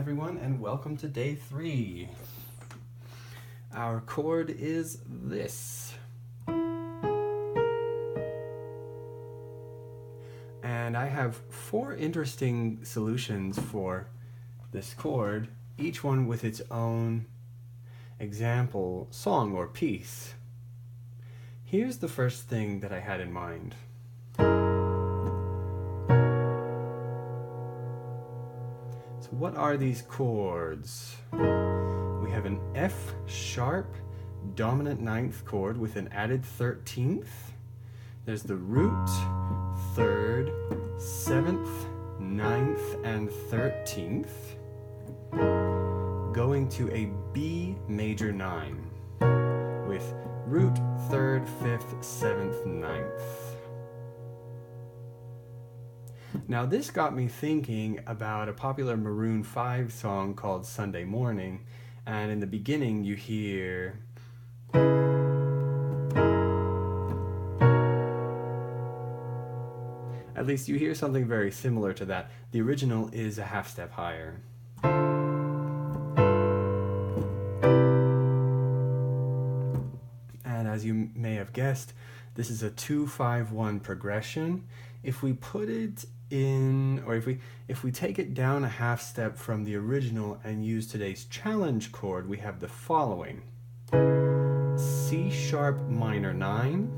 everyone, and welcome to day 3. Our chord is this. And I have 4 interesting solutions for this chord, each one with its own example song or piece. Here's the first thing that I had in mind. So what are these chords? We have an F sharp dominant ninth chord with an added 13th. There's the root, 3rd, 7th, 9th, and 13th, going to a B major 9 with root, 3rd, 5th, 7th, 9th. Now this got me thinking about a popular Maroon 5 song called Sunday Morning, and in the beginning you hear at least you hear something very similar to that. The original is a half step higher. And as you may have guessed, this is a 2-5-1 progression. If we put it in, or if we take it down a half step from the original and use today's challenge chord, we have the following: C sharp minor 9,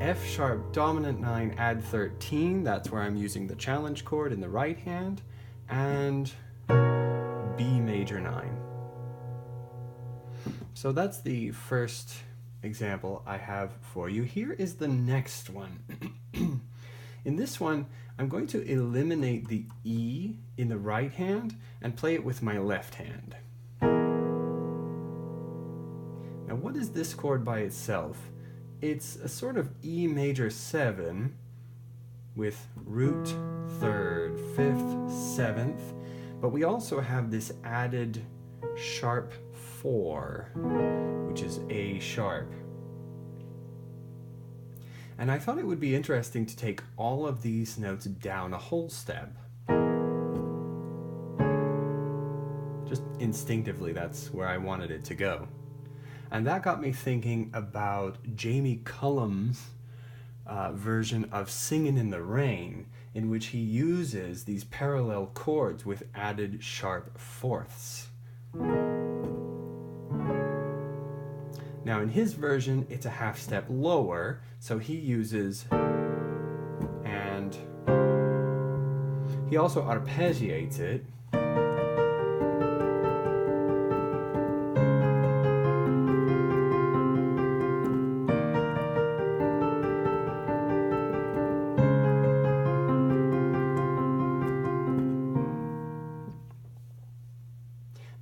F sharp dominant 9 add 13, that's where I'm using the challenge chord in the right hand, and B major 9. So that's the first example I have for you. Here is the next one. In this one, I'm going to eliminate the E in the right hand and play it with my left hand. Now, what is this chord by itself? It's a sort of E major 7 with root, 3rd, 5th, 7th, but we also have this added sharp 4, which is A sharp. And I thought it would be interesting to take all of these notes down a whole step. Just instinctively, that's where I wanted it to go. And that got me thinking about Jamie Cullum's version of Singin' in the Rain, in which he uses these parallel chords with added sharp fourths. Now in his version, it's a half step lower, so he uses, and he also arpeggiates it.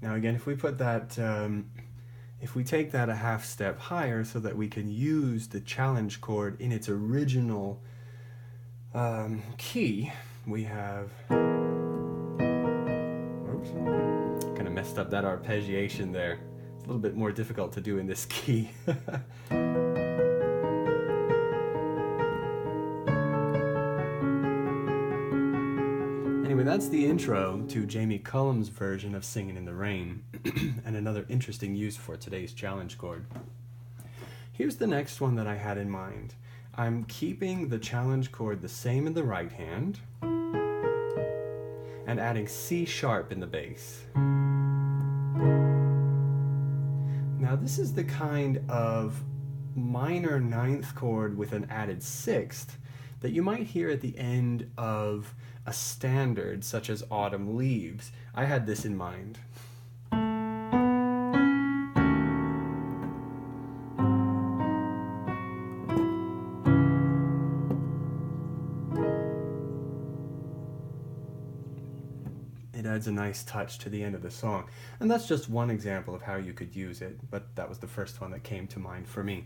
Now again, if we put that, if we take that a half step higher so that we can use the challenge chord in its original key, we have, oops, kind of messed up that arpeggiation there. It's a little bit more difficult to do in this key. Anyway, that's the intro to Jamie Cullum's version of Singin' in the Rain, and another interesting use for today's challenge chord. Here's the next one that I had in mind. I'm keeping the challenge chord the same in the right hand, and adding C sharp in the bass. Now this is the kind of minor ninth chord with an added sixth that you might hear at the end of a standard such as Autumn Leaves. I had this in mind. It adds a nice touch to the end of the song. And that's just one example of how you could use it, but that was the first one that came to mind for me.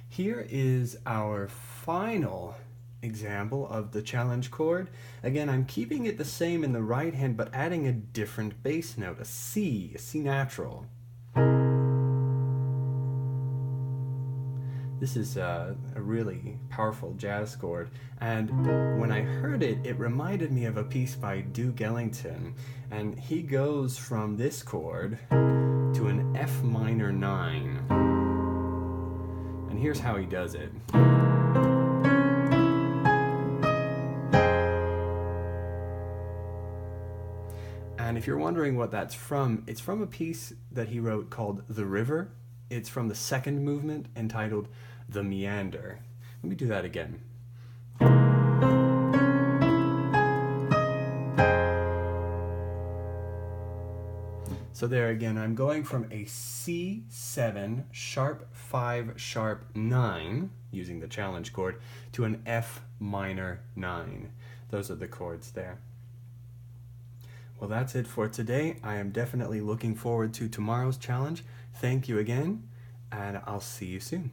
Here is our final example of the challenge chord. Again, I'm keeping it the same in the right hand, but adding a different bass note, a C natural. This is a really powerful jazz chord, and when I heard it, it reminded me of a piece by Duke Ellington, and he goes from this chord to an F minor 9. And here's how he does it. And if you're wondering what that's from, it's from a piece that he wrote called The River. It's from the second movement entitled The Meander. Let me do that again. So there again, I'm going from a C7 sharp 5 sharp 9 using the challenge chord to an F minor 9. Those are the chords there. Well, that's it for today. I am definitely looking forward to tomorrow's challenge. Thank you again, and I'll see you soon.